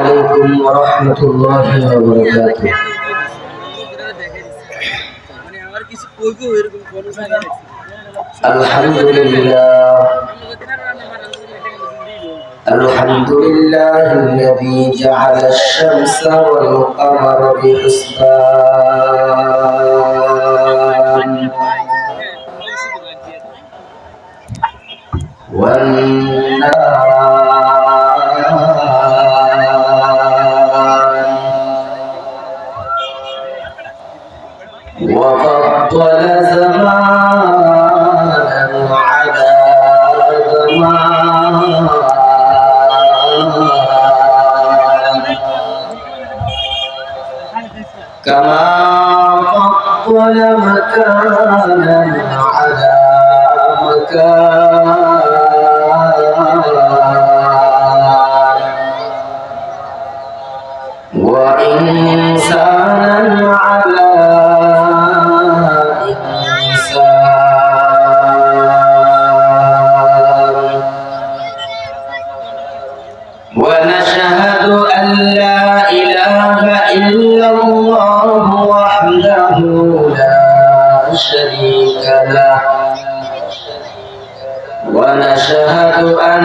عليكم ورحمة الله وبركاته. الحمد لله الذي جعل الشمس والقمر بحسبان وفضل زمانا على زمان كما فضل مكانا على مكان وإنسانا على إنسان ونشهد أن لا إله إلا الله وحده لا شريك له ونشهد أن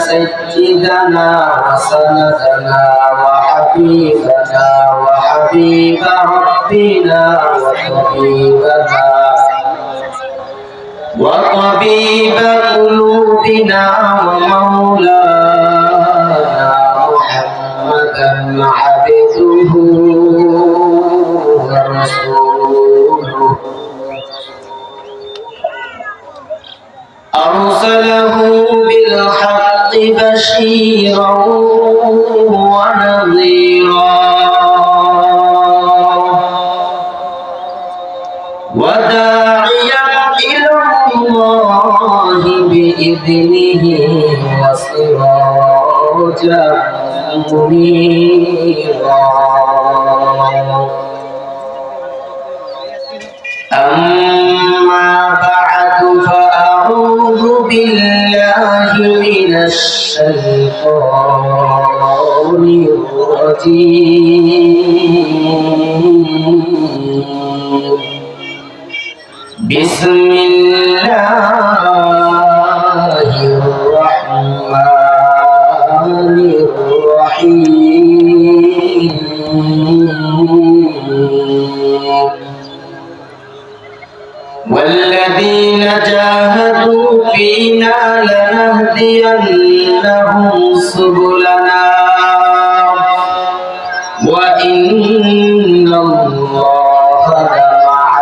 سيدنا وسندنا وحبيبنا وحبيب ربنا وطبيب قلوبنا ومولانا محمدا عبده ورسوله أرسله بالحق بشيرا ونذيرا وداعيا إلى الله بإذنه وسراجا منيرا أما بعد فأعوذ بالله من الشيطان الرجيم بسم الله الرحمن الرحيم والذين جاهدوا فينا لنهدينهم سبلنا وإن الله لمع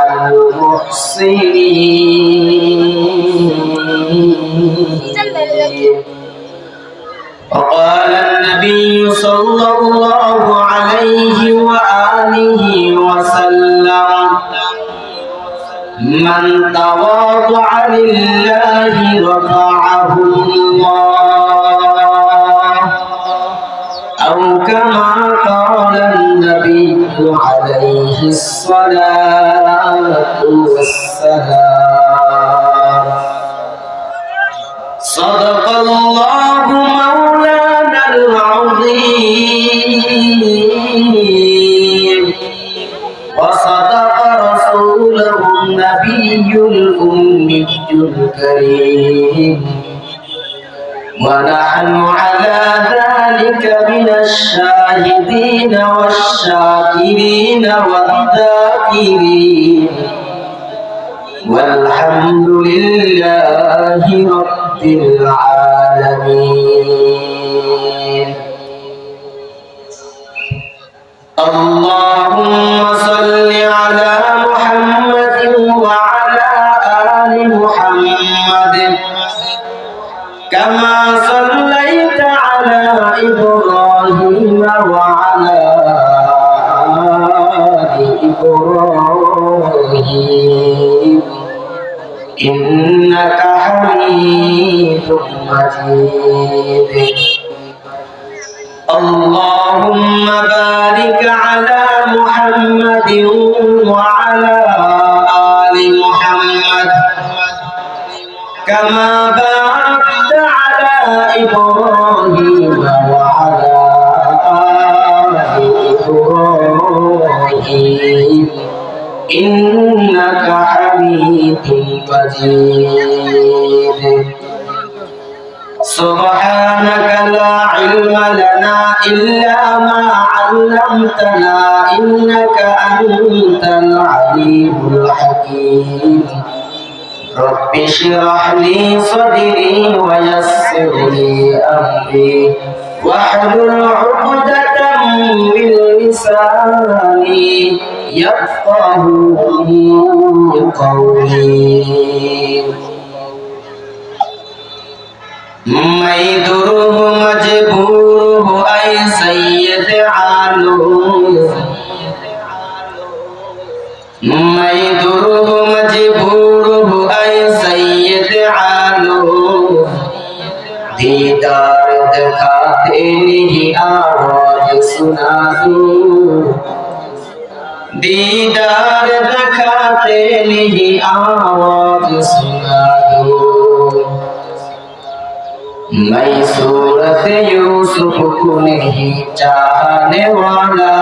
المحسنين. وقال النبي صلى الله عليه وآله وسلم من تواضع لله رفعه الله أو كما قال النبي عليه الصلاة والسلام. صدق الله مولانا العظيم وصدق رسوله النبي الأمي الكريم ونحن على ذلك من الشاهدين والشاكرين والذاكرين والحمد لله رب العالمين. اللهم صل على محمد وعلى آل محمد كما صليت على إبراهيم وعلى آل إبراهيم إنك حميد مجيد. اللهم بارك على محمد وعلى آل محمد كما باركت على إبراهيم وعلى مجيد سبحانك لا علم لنا إلا ما علمتنا إنك أنت العليم الحكيم رب اشرح لي صدري ويسر لي أمري واحلل عقدة من لساني يفقه قولي मैं दुरूह मजबूर हूँ ऐ सैयद आलम मैं दुरूह मजबूर हूँ ऐ सैयद आलम दीदार दिखाते नहीं आवाज सुना दो दीदार दिखाते नहीं आवाज सुना दो मैं सूरत यूसुफ को नहीं चाहने वाला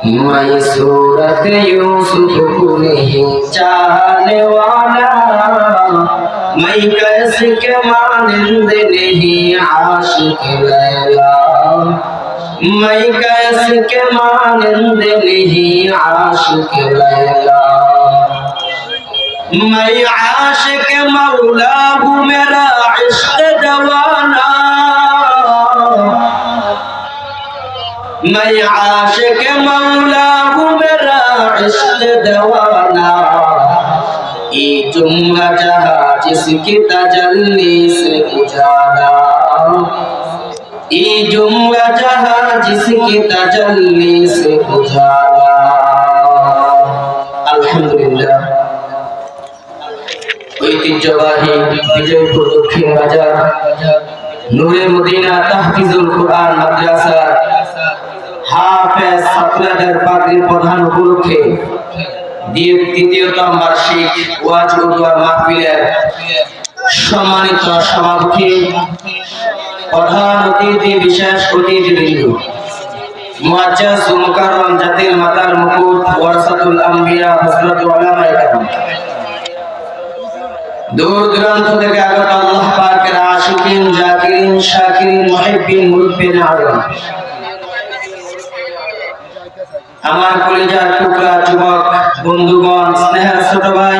मैं सूरत यूसुफ को नहीं चाहने वाला मैं कैसे के मानंद नहीं आशिक लैला मैं कैसे के मानंद नहीं आशिक लैला मैं आशिक मौला हूँ मेरा इश्क दवाना मैं आशिक मौला हूँ मेरा इश्क दवाना ये जुम्ला जहाँ जिसकी तजल्ली से उजाला ये जुम्ला जहाँ जिसकी तजल्ली से उजाला अल्हम्दुलिल्लाह ঐতিহ্যবাহী বিজয়পুর দক্ষিণ বাজার নূরে মদিনা তাহফিজুল কুরআন মাদ্রাসা হাফেজ ছাত্রদের পাগড়ি প্রধান উপলক্ষে দ্বিতীয়তম বার্ষিক ওয়াজ ও দোয়া মাহফিলের সম্মানিত সভাপতি প্রধান অতিথি বিশেষ অতিথিবৃন্দ মুআজ্জাজ ও মুকাররম জাতির মাতার মুকুট ওয়ারাসাতুল আম্বিয়া হযরত উলামায়ে কেরাম दूर दূরান্ত থেকে আগত আল্লাহ পাকের আশিকিন জাকিরিন শাকিরিন মুহিব্বিন মুরব্বিন আলম আমার কলিজার টুকরা যুবক বন্ধুগণ স্নেহের ছোট ভাই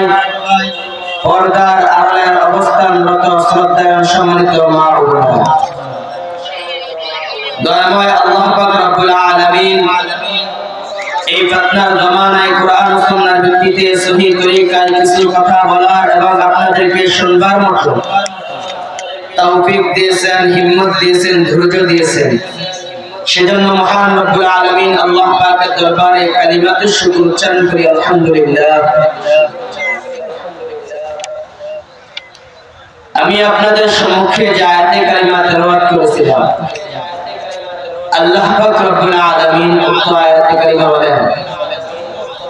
পর্দার আড়ালের অবস্থানরত শ্রদ্ধায় সম্মানিত মা ও বোনেরা দয়াময় আল্লাহ পাক রব্বুল আলামিন এই ফিতনার জমানায় কোরআন ও সুন্নাহর ভিত্তিতে সহিহ তরিকায় কিছু কথা বলার এবং আপনাদেরকে শুনবার মতো তৌফিক দিয়েছেন হিম্মত দিয়েছেন ধৈর্য দিয়েছেন সেজন্য মহান রব্বুল আলামিন আল্লাহ পাকের দরবারে কালিমাতুশ শুকর উচ্চারণ করি আলহামদুলিল্লাহ আমি আপনাদের সম্মুখে যে আয়াতে কালিমা তেলাওয়াত করেছিলাম আল্লাহ পাক রব্বুল আলামিন উক্ত আয়াতে কারিমা বলেন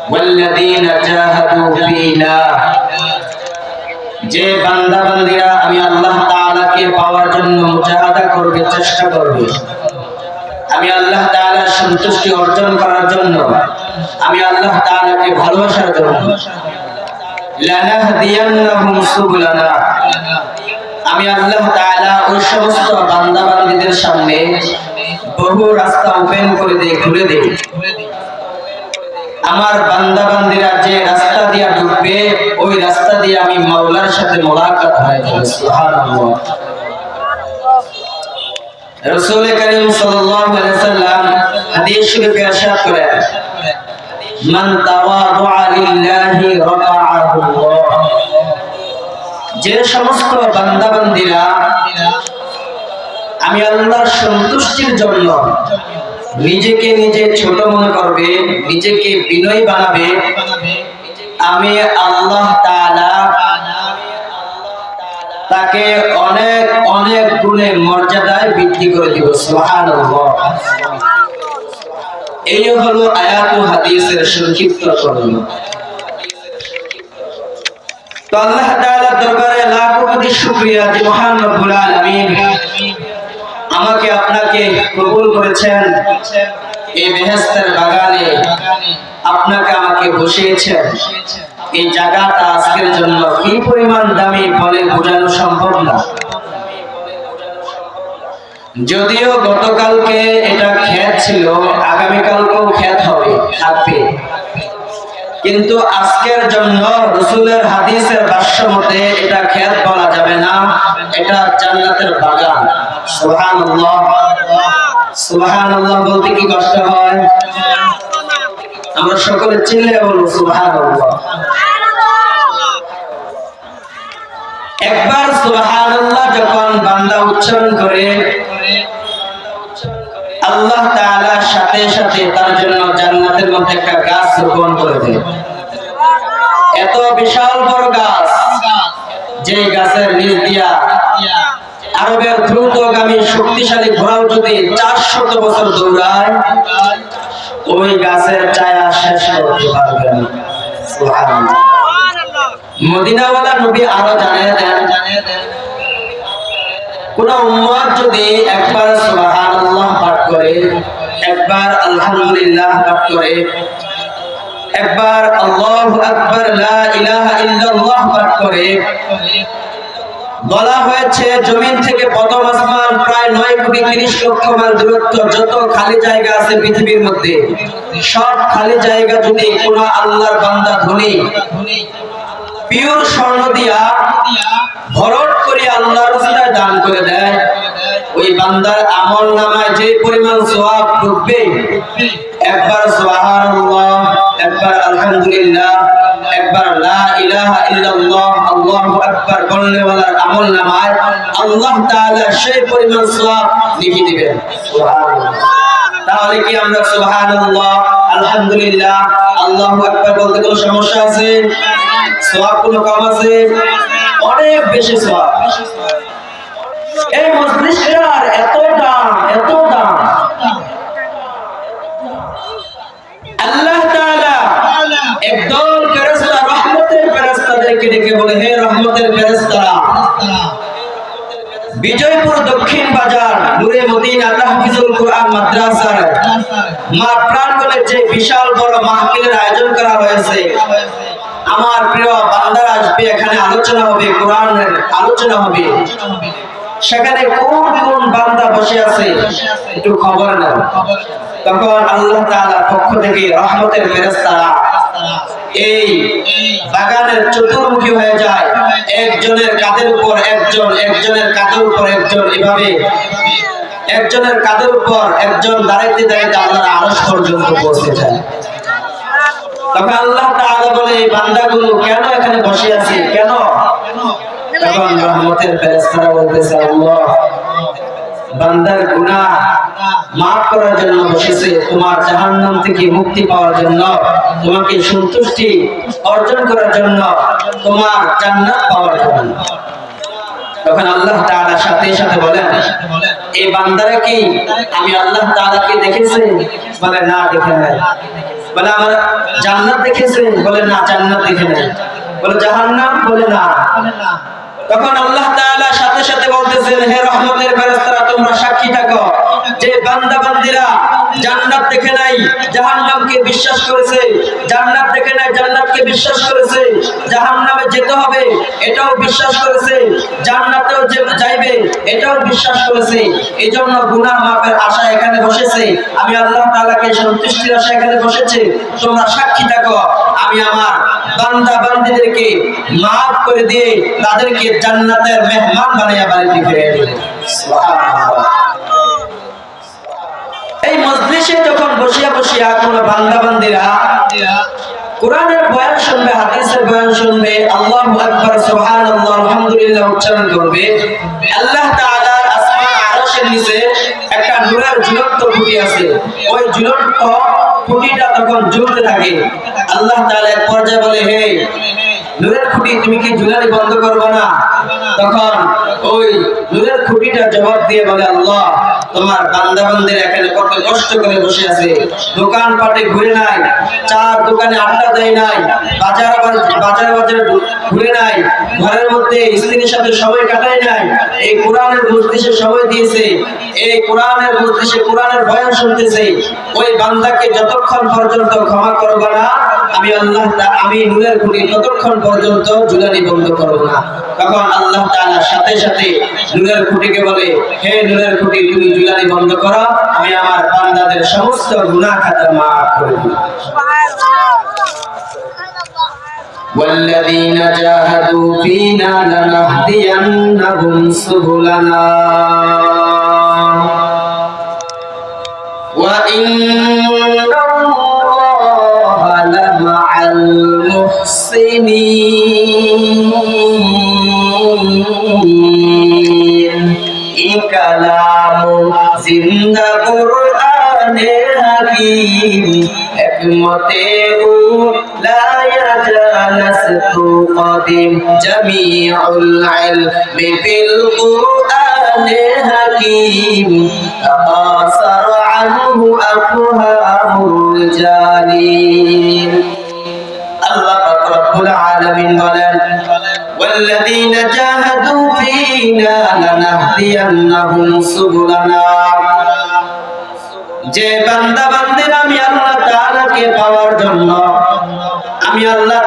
ওয়াল্লাযীনা জাহাদু ফীনা যে বান্দা বান্দীরা আমি আল্লাহ তাআলাকে পাওয়ার জন্য মুজাহাদা করবে চেষ্টা করবে আমি আল্লাহ তাআলার সন্তুষ্টি অর্জন করার জন্য আমি আল্লাহ তাআলাকে ভালোবাসার জন্য লানাহদিয়ান্নাহুম সুবুলানা আমি আল্লাহ তাআলা ওই সমস্ত বান্দা বান্দীদের সামনে বহু রাস্তা ওপেন করে দেই খুলে দেই আমার বান্দা বান্দীরা যে রাস্তা দিয়ে ঢুকবে ওই রাস্তা দিয়ে আমি মাওলার সাথে মোলাকাত হয়ে যাবে সুবহানাল্লাহ রাসূল করিম সাল্লাল্লাহু আলাইহি ওয়াসাল্লাম হাদিস শরীফে ইরশাদ করেন মান তাওয়াদুআ লিল্লাহি রাফাআহুল্লাহ যে সমস্ত বান্দা বান্দীরা আমি আল্লাহর সন্তুষ্টির জন্য নিজেকে নিজে ছোট মনে করবে নিজেকে বিনয়ী বানাবে আমি আল্লাহ তাআলা তাকে অনেক অনেক গুণে মর্যাদায় বৃদ্ধি করে দিব সুবহানাল্লাহ এই হলো আয়াত ও হাদিসের সংক্ষিপ্তকরণ তো আল্লাহ তাআলার দরবারে লাখো কোটি শুকরিয়া যে মহান রব্বুল আলামিন আমাকে আপনাকে কবুল করেছেন এই বেহেশতের বাগানে আপনাকে আমাকে বসিয়েছেন এই জায়গাটা আজকের জন্য কি পরিমাণ দামি বলে বোঝানো সম্ভব না। যদিও গতকালকে এটা ক্ষেত ছিল, আগামীকালকেও ক্ষেত হবে, থাকবে, কিন্তু আজকের জন্য রাসূলের হাদিসের ভাষ্য মতে এটা ক্ষেত বলা যাবে না, এটা জান্নাতের বাগান। সুবহানাল্লাহ, সুবহানাল্লাহ বলতে কি কষ্ট হয়? আমরা সকলে চিল্লায়ে বলবো সুবহানাল্লাহ। একবার সুবহানাল্লাহ যখন বান্দা উচ্চারণ করে, আল্লাহ তাআলার সাথে সাথে তার জন্য জান্নাতের মধ্যে একটা গাছ রোপণ করে দেয়। এত বিশাল বড় গাছ, যে গাছের নিচ দিয়া আরবের দ্রুতগামী শক্তিশালী ঘোড়াও যদি 400 বছর দৌড়ায়, ওই গাছের ছায়া শেষ করতে পারবে না। সুবহানাল্লাহ। মদিনাওয়ালা নবী আরো জানিয়ে দেন, কোন উম্মত যদি একবার সুবহানাল্লাহ পাঠ করে, একবার আলহামদুলিল্লাহ পাঠ করে, একবার আল্লাহু আকবার লা ইলাহা ইল্লাল্লাহ পাঠ করে, বলা হয়েছে জমিন থেকে প্রথম আসমান প্রায় 9,30,00,000 মাইল দূরত্ব যত খালি জায়গা আছে পৃথিবীর মধ্যে, সব খালি জায়গা যদি কোন আল্লাহর বান্দা ধনী পিওর স্বর্ণ দিয়া ভরট করে আল্লাহর রাস্তায় দান করে দেয়, ওই বান্দার আমল নামায় যে পরিমাণ সওয়াব ঢুকবে, একবার সুবহানাল্লাহ, একবার আলহামদুলিল্লাহ, একবার লা ইলাহা ইল্লাল্লাহ আল্লাহু আকবার বলনেওয়ালার আমল নামায় আল্লাহ তাআলা সেই পরিমাণ সওয়াব লিখে দিবেন। সুবহানাল্লাহ। তাহলে কি আমরা সুবহানাল্লাহ, আলহামদুলিল্লাহ, আল্লাহু আকবার বলতে কোনো সমস্যা আছে? সওয়াব কোনো কম আছে? অনেক বেশি সওয়াব। এই মজলিসটার এত দাম, এত দাম। আল্লাহ তাআলা একদল ফেরেশতা, রহমতের ফেরেশতাদেরকে ডেকে বলে, হে রহমতের ফেরেশতারা, বিজয়পুর দক্ষিণ বাজার নূরে মদিনা তাহফিজুল কুরআন মাদ্রাসার মাঠ প্রাঙ্গণে যে বিশাল বড় মাহফিলের আয়োজন করা হয়েছে, আমার প্রিয় বান্দারা আসবে, এখানে আলোচনা হবে, কোরআনের আলোচনা হবে, সেখানে কোন কোন বান্দা বসে আছে একটু খবর নাও। তখন আল্লাহ তাআলার পক্ষ থেকে রহমতের ফেরেশতারা এই বাগানের চতুর্মুখী হয়ে যায়, একজনের কাঁধের উপর একজন, একজনের কাঁধের উপর একজন, এভাবে একজনের কাঁধের উপর একজন দাঁড়াইতে দাঁড়াইতে আল্লাহর আরশ পর্যন্ত পৌঁছে যায়। তখন আল্লাহ তাআলা বলে, এই বান্দাগুলো কেন এখানে বসে আছে, কেন? তখন রহমতের ফেরেশতারা বলতেছে, আল্লাহ বান্দার গুনাহ মাফ করার জন্য বসেছে, তোমার জাহান্নাম থেকে মুক্তি পাওয়ার জন্য, তোমাকে সন্তুষ্টি অর্জন করার জন্য, তোমার জান্নাত পাওয়ার জন্য। তখন আল্লাহ তাআলা সাথে সাথে বলেন, এই বান্দারা কি আমি আল্লাহ তাআলাকে দেখেছে? বলে না, দেখে নাই। বলে আমার জান্নাত দেখেছে? বলে না, জান্নাত দেখে নাই। বলে জাহান্নাম? বলে না। তখন আল্লাহ তাআলা সাথে সাথে বলতেছেন, হে রহমতের ফেরেশতারা, তোমরা সাক্ষী থাকো যে বান্দা বান্দীরা জান্নাত দেখে নাই, জাহান্নামকে বিশ্বাস করেছে, জান্নাত দেখে নাই, জান্নাতকে বিশ্বাস করেছে, জাহান্নামে যেতে হবে এটাও বিশ্বাস করেছে, জান্নাতেও যে যাইবে এটাও বিশ্বাস করেছে, এইজন্য গুনাহ মাফের আশায় এখানে বসেছে, আমি আল্লাহ তাআলাকে সন্তুষ্টির আশায় এখানে বসেছে। তোমরা সাক্ষী থাকো, আমি আমার বান্দা বান্দীদেরকে মাফ করে দিয়ে তাদেরকে জান্নাতের মেহমান বানাইয়া বাড়িতে ফিরিয়ে দেব। সুবহানাল্লাহ। এই মজলিসে যখন বসিয়া বসিয়া কোন বান্দা বান্দীরা কোরআনের বয়ান শুনবে, হাদিসের বয়ান শুনবে, আল্লাহু আকবার, সুবহানাল্লাহ, আলহামদুলিল্লাহ উচ্চারণ করবে, আল্লাহ তাআলার আসমান আরশের নিচে একটা নূরের ঝুলন্ত খুঁটি আছে, ওই ঝুলন্ত খুঁটিটা তখন জ্বলতে থাকে। আল্লাহ তাআলা এক পর্যায়ে বলে, হে নূরের খুঁটি, তুমি কি ঝুলানি বন্ধ করবে না? তখন ওই নূরের খুঁটিটা জবাব দিয়ে বলে, আল্লাহ তোমার বান্দা বান্দিরা এখানে কত কষ্ট করে বসে আছে, দোকান পাটে ঘুরে নাই, চার দোকানে আড্ডা দেয় নাই, বাজারে ঘুরে নাই, ঘরের মধ্যে স্ত্রীর সাথে সময় কাটায় নাই, এই কোরআনের মজলিসে সময় দিয়েছে, এই কোরআনের মজলিসে কোরআনের বয়ান শুনতেছে, ওই বান্দাকে যতক্ষণ পর্যন্ত ক্ষমা করব না, আমি নূরের খুঁটি ততক্ষণ পর্যন্ত ঝুলানি বন্ধ করব না। তখন আল্লাহ তাআলা সাথে সাথে নূরের খুঁটিকে বলে, হে নূরের খুঁটি, তুমি ঝুলানি বন্ধ করো, আমি আমার বান্দাদের সমস্ত গুনাহ খাতা মাফ করে দিই। والذين جاهدوا فينا لنهدينهم سبلنا وإن الله لمع المحسنين كلام زندہ قرآن حکیم حکمت لا يجالست قدیم جمیع العلم في القرآن حکیم تقاصر عنه أفهام الرجال আল্লাহ রাব্বুল আলামিন বলেন, والذين جاهدوا فينا لنهدينهم سبلنا, যে বান্দা বান্দিরা আমি আল্লাহ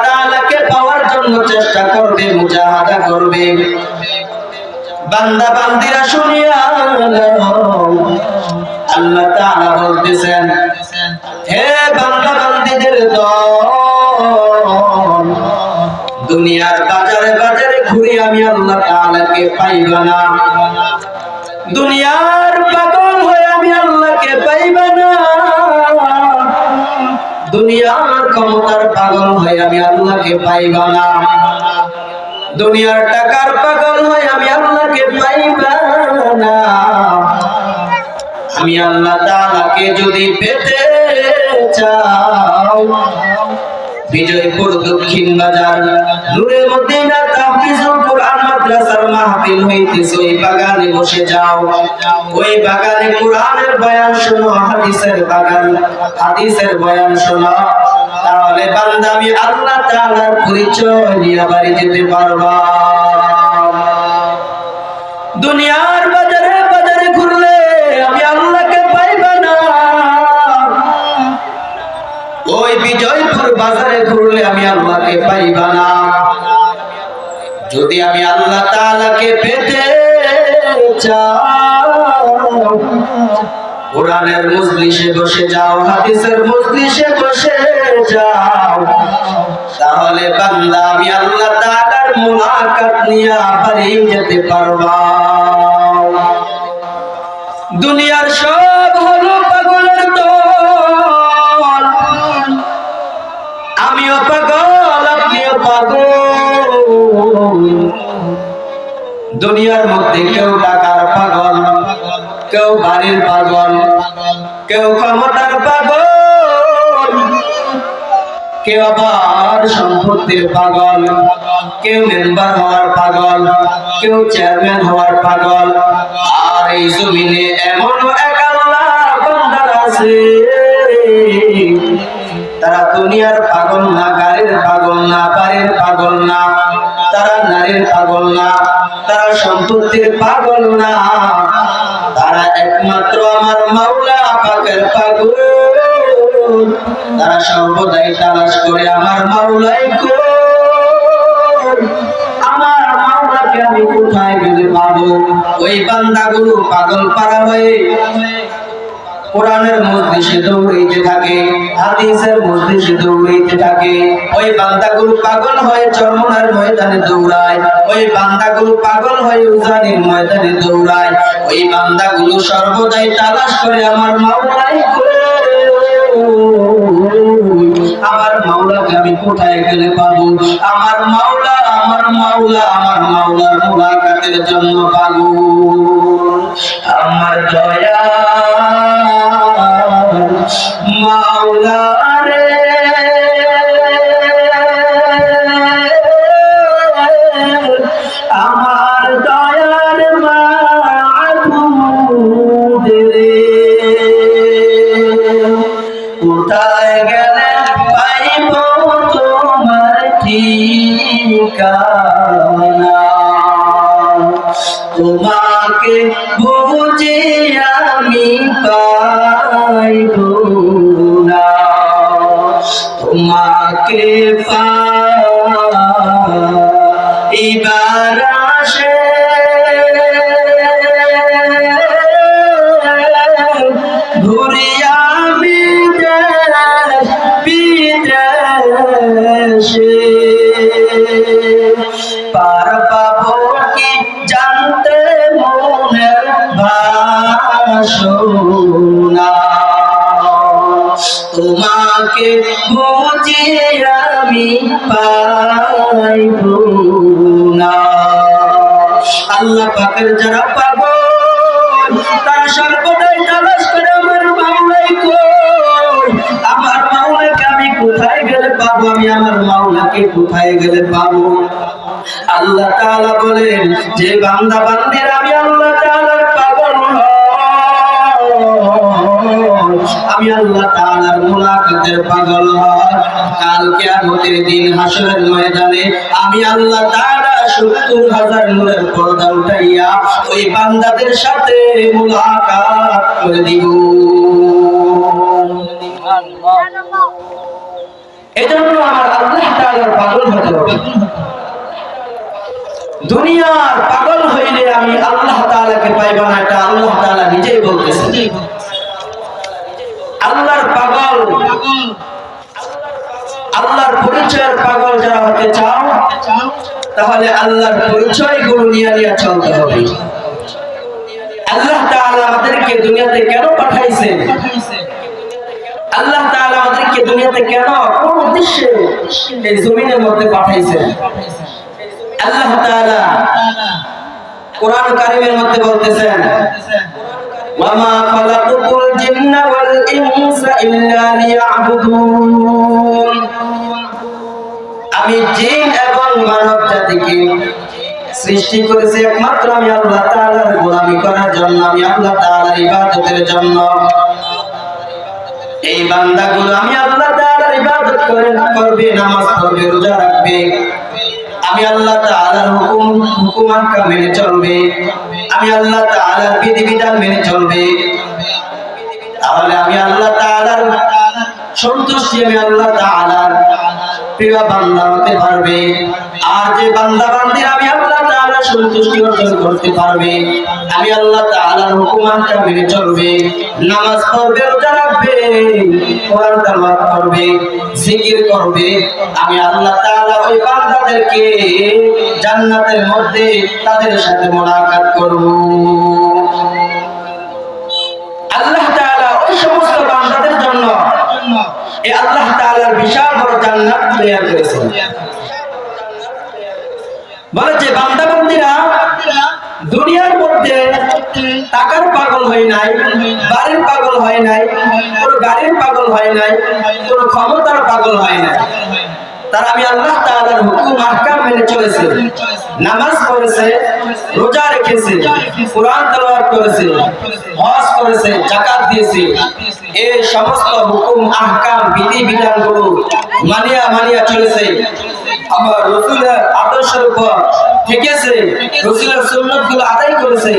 তাআলাকে পাওয়ার জন্য চেষ্টা করবে, মুজাহাদা করবে, বান্দা বান্দিরা শুনিয়া আল্লাহ তাআলা বলতেছেন, হে বান্দা বান্দিদের দল, দুনিয়ার বাজারে বাজারে ঘুরে আমি আল্লাহ তাআলাকে পাইবা না, দুনিয়ার পাগল হয়ে আমি আল্লাহকে পাইবা না, দুনিয়ার ক্ষমতার পাগল হয়ে আমি আল্লাহকে পাইবা না, দুনিয়ার টাকার পাগল হয়ে আমি আল্লাহকে পাইবা না। আমি আল্লাহ তাআলাকে যদি পেতে চাও, বিজয়পুর দক্ষিণ বাজার নূরে মদিনা তাহফিজুল কোরআন মাদ্রাসার মাহফিল হইতেছে, ওই বাগানে বসে যাও, ওই বাগানে কোরআনের বয়ান শোনো, হাদিসের বয়ান শোনো, তাহলে বান্দা আমি আল্লাহ তাআলার পরিচয় নিয়ে বাড়ি যেতে পারবা। দুনিয়ার বাজারে বাজারে ঘুরলে আমি আল্লাহকে পাইবা না, ওই বিজয়পুর বাজারে ঘুরলে আমি আল্লাহকে পাইবা না। যদি আমি আল্লাহ তাআলাকে পেতে চাও, কোরআনের মজলিসে বসে যাও, হাদিসের মজলিসে বসে যাও, তাহলে বান্দা আমি আল্লাহ তাআলার মুলাকাত নিয়ে বাড়ি যেতে পারবা। দুনিয়ার সব হলো পাগলের দল, আমিও পাগল, আপনিও পাগল। দুনিয়ার মধ্যে কেউ টাকার পাগল, কেউ বাড়ির পাগল, কেউ ক্ষমতার পাগল, কেউ আবার সম্পত্তির পাগল, কেউ মেম্বার হওয়ার পাগল, কেউ চেয়ারম্যান হওয়ার পাগল। আর এই জমিনে এমন এক আল্লাহ বান্দা আছে, তারা দুনিয়ার পাগল না, গাড়ির পাগল না, বাড়ির পাগল না, তারা নারীর পাগল না, তারা সম্পত্তির পাগল না, তারা একমাত্র আমার মাওলা পাকের পাগল। তারা সর্বদাই তালাশ করে আমার মাওলাই কই, আমার মাওলাকে আমি কোথায় গেলে পাবো। ওই বান্দাগুলো পাগল পারা হয়ে কোরআনের মজলিসে দৌড়াইতে থাকে, হাদিসের মজলিসে দৌড়াইতে থাকে। ওই বান্দাগুলো পাগল হয়ে চরমনার ময়দানে দৌড়ায়, ওই বান্দাগুলো পাগল হয়ে উজানির ময়দানে দৌড়ায়। ওই বান্দাগুলো সর্বদাই তালাশ করে আমার মাওলাই কই, আমার মাওলাকে আমি কোথায় গেলে পাবো। আমার মাওলা, আমার মাওলা, আমার মাওলার মুলাকাতের জন্য পাগল। আমার দয়া মাওলা রে, আমার দয়ার মাবুদ রে, কোথায় গেলে পাইব তোমার ঠিকানা, তোমাকে বুঝিয়া সোনা, তোমাকে বুঝে আমি পাইব না। আল্লাহ পাকের যারা পাগল তারা সর্বদাই তালাশ করে আমার মাওলাই কই, আমার মাওলাকে আমি কোথায় গেলে পাবো, আমি আমার মাওলাকে কোথায় গেলে পাবো। আল্লাহ তাআলা বলেন যে বান্দা বান্দিরা আমি আল্লাহ তাআলার পাগল আমি আল্লাহ তাআলার মুলাকাতের পাগল হয়, কাল কিয়ামতের দিন হাসরের ময়দানে আমি আল্লাহ তাআলা ৭০,০০০ নূরের পর্দা উঠাইয়া ওই বান্দাদের সাথে মুলাকাত করে দিব। এজন্য আমার আল্লাহ তাআলার পাগল হতে হবে। দুনিয়ার পাগল হইলে আমি আল্লাহ তাআলাকে পাইব না, এটা আল্লাহ তাআলা নিজেই বলতেছেন। আল্লাহর পাগল, আল্লাহর পরিচয়ের পাগল যারা হতে চাও তাহলে আল্লাহর পরিচয়গুলো নিয়ে নিয়ে চলতে হবে। আল্লাহ তাআলা আমাদেরকে দুনিয়াতে কেন পাঠাইছেন, আল্লাহ তাআলা আমাদেরকে দুনিয়াতে কেন কোন উদ্দেশ্যে এই জমিনের মধ্যে পাঠাইছেন, আল্লাহ তাআলা কোরআন কারীমের মধ্যে বলতেছেন ওয়ামা খালাকুল জিন্না ওয়াল ইনসা ইল্লা লিয়াবুদুন, আমি জিন এবং মানব জাতিকে সৃষ্টি করেছি একমাত্র আমি আল্লাহ তাআলার গোলামি করার জন্য, আমি আল্লাহ তাআলার ইবাদতের জন্য। এই বান্দাগুলো আমি আল্লাহ তাআলার ইবাদত করবে, নামাজ পড়বে, রোজা রাখবে, আমি আল্লাহ তাআলার হুকুম আহকাম মেনে চলবে, আমি আল্লাহ তাআলার বিধিবিধান মেনে চলবে, তাহলে আমি আল্লাহ তাআলার সন্তুষ্টি, আমি আল্লাহ তাআলার প্রিয় বান্দা হতে পারবে। আর যে বান্দা বান্দির আমি আল্লাহ তাআলার সন্তুষ্টি অর্জন করতে পারবে, আমি আল্লাহ তাআলার হুকুম আহকাম মেনে চলবে, নামাজ পড়বে, রোজা রাখবে, কোরআন তেলাওয়াত করবে, জিকির করবে, আমি আল্লাহ তাআলা ওই বান্দাদেরকে জান্নাতের মধ্যে তাদের সাথে মুলাকাত করব। আল্লাহ তাআলা ওই সমস্ত বান্দাদের জন্য এই আল্লাহ তাআলার বিশাল বড় জান্নাত তৈরি করেছেন। বলে যে বান্দা বান্দীরা দুনিয়ার মধ্যে টাকার পাগল হয় নাই, বাড়ির পাগল হয় নাই, কোনো গাড়ির পাগল হয় নাই, কোনো ক্ষমতার পাগল হয় নাই, তারা আমি আল্লাহ তাআলার হুকুম আহকাম মেনে চলেছে, নামাজ পড়েছে, রোজা রেখেছে, কোরআন তেলাওয়াত করেছে, হজ করেছে, যাকাত দিয়েছে, এই সমস্ত হুকুম আহকাম বিধি বিধানগুলো মানিয়া চলেছে, আমার রাসূলের আদর্শের উপর থেকেছে, রাসূলের সুন্নাতগুলো আদায় করেছে,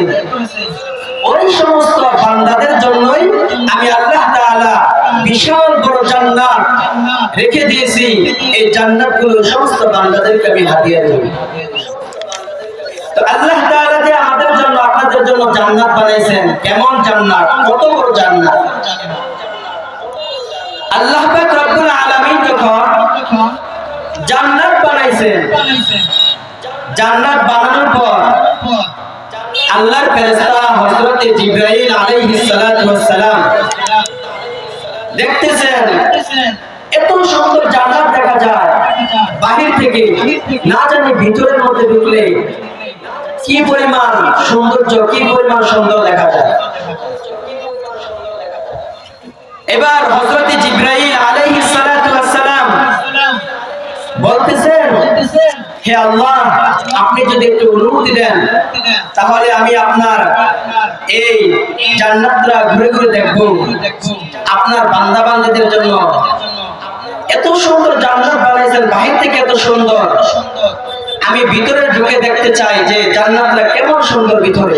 ওই সমস্ত বান্দাদের জন্যই আমি আল্লাহ তাআলা বিশাল বড় জান্নাত রেখে দিয়েছি। এই জান্নাতগুলো সমস্ত বান্দাদেরকে আমি হাদিয়া দেব। তো আল্লাহ তাআলা যে আমাদের জন্য আপনাদের জন্য জান্নাত বানাইছেন, কেমন জান্নাত, কত বড় জান্নাত। আল্লাহ পাক রব্বুল আলামিন যখন জান্নাত বানাইছেন, জান্নাত বানানোর পর আল্লাহর ফেরেশতা হযরত জিবরাইল আলাইহিস সালাতু ওয়াস সালাম দেখতেছেন এত সুন্দর জান্নাত দেখা যায় বাহির থেকে, না জানি ভিতরের মধ্যে ঢুকলে কি পরিমাণ সৌন্দর্য, কি পরিমাণ সুন্দর দেখা যায়। এবার হযরত জিবরাইল আলাইহিস সালাতু ওয়াস সালাম বলতেছেন হে আল্লাহ, আপনি যদি একটু অনুমতি দেন তাহলে আমি আপনার এই জান্নাতটা ঘুরে ঘুরে দেখব, আপনার বান্দা বান্দীদের জন্য এত সুন্দর জান্নাত বানাইছেন, বাহির থেকে এত সুন্দর, আমি ভিতরে ঢুকে দেখতে চাই যে জান্নাতটা কেমন সুন্দর ভিতরে।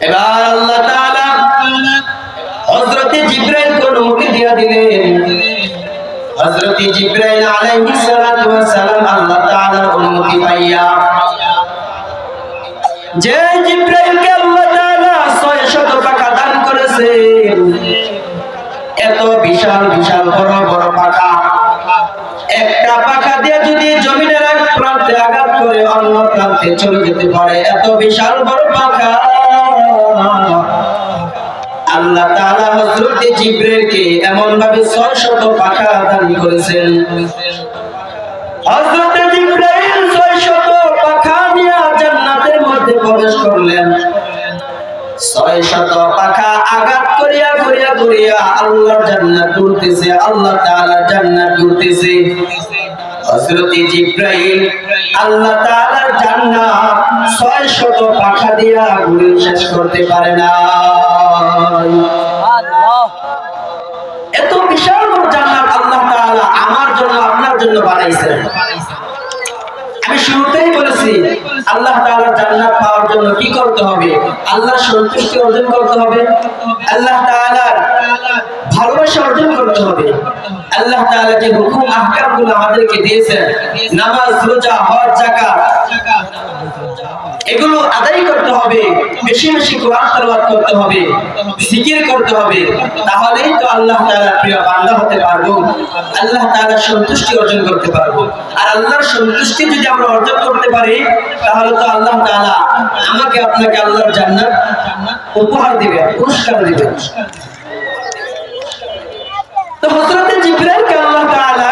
এবার আল্লাহ তাআলা হযরত জিবরাইলকে অনুমতি দিয়ে দিলেন। হযরত জিবরাইল আলাইহিস সালাতু ওয়াস সালাম আল্লাহ তাআলার অনুমতি পাইয়া, যে জিবরাইলকে আল্লাহ তাআলা ৬০০ পাখা দান করেছেন, এত বিশাল বিশাল বড় বড় পাখা, একটা পাখা দিয়ে যদি জমিনের এক প্রান্তে আঘাত করে অন্য প্রান্তে চলে যেতে পারে, এত বিশাল বড় পাখা হযরত জিবরাইলকে এমন ভাবে 600 পাখা দান করেছেন। হযরত জিবরাইল 600 পাখা নিয়ে জান্নাতের মধ্যে প্রবেশ করলেন। 600 পাখা আঘাত করিয়া করিয়া করিয়া আল্লাহর জান্নাত উঠতেছে, আল্লাহ তাআলার জান্নাত উঠতেছে। হযরত জিবরাইল আল্লাহ তাআলার জান্নাত 600 পাখা দিয়া ঘুরে শেষ করতে পারে না। সুবহানাল্লাহ। এত বিশাল বড় জান্নাত আল্লাহ তাআলা আমার জন্য আপনার জন্য বানাইছেন। আমি শুরুতেই বলেছি আল্লাহ তাআলার জান্নাত পাওয়ার জন্য কি করতে হবে? আল্লাহর সন্তুষ্টি অর্জন করতে হবে, আল্লাহ তাআলার ভালোবাসা অর্জন করতে হবে। আল্লাহ তাআলা যে হুকুম আহকামগুলো আমাদেরকে দিয়েছেন, নামাজ, রোজা, হজ, যাকাত, এগুলো আদায় করতে হবে, বেশি বেশি কোরআন তেলাওয়াত করতে হবে, জিকির করতে হবে। তাহলেই তো আল্লাহ তাআলার প্রিয় বান্দা হতে পারবো, আল্লাহ তাআলার সন্তুষ্টি অর্জন করতে পারবো। আর আল্লাহর সন্তুষ্টি যদি আমরা অর্জন করতে পারি, তাহলে তো আল্লাহ তাআলা আমাকে আপনাকে আল্লাহর জান্নাত উপহার দিবেন, পুরস্কার দিবেন। তো হযরত জিবরাইলকে আল্লাহ তাআলা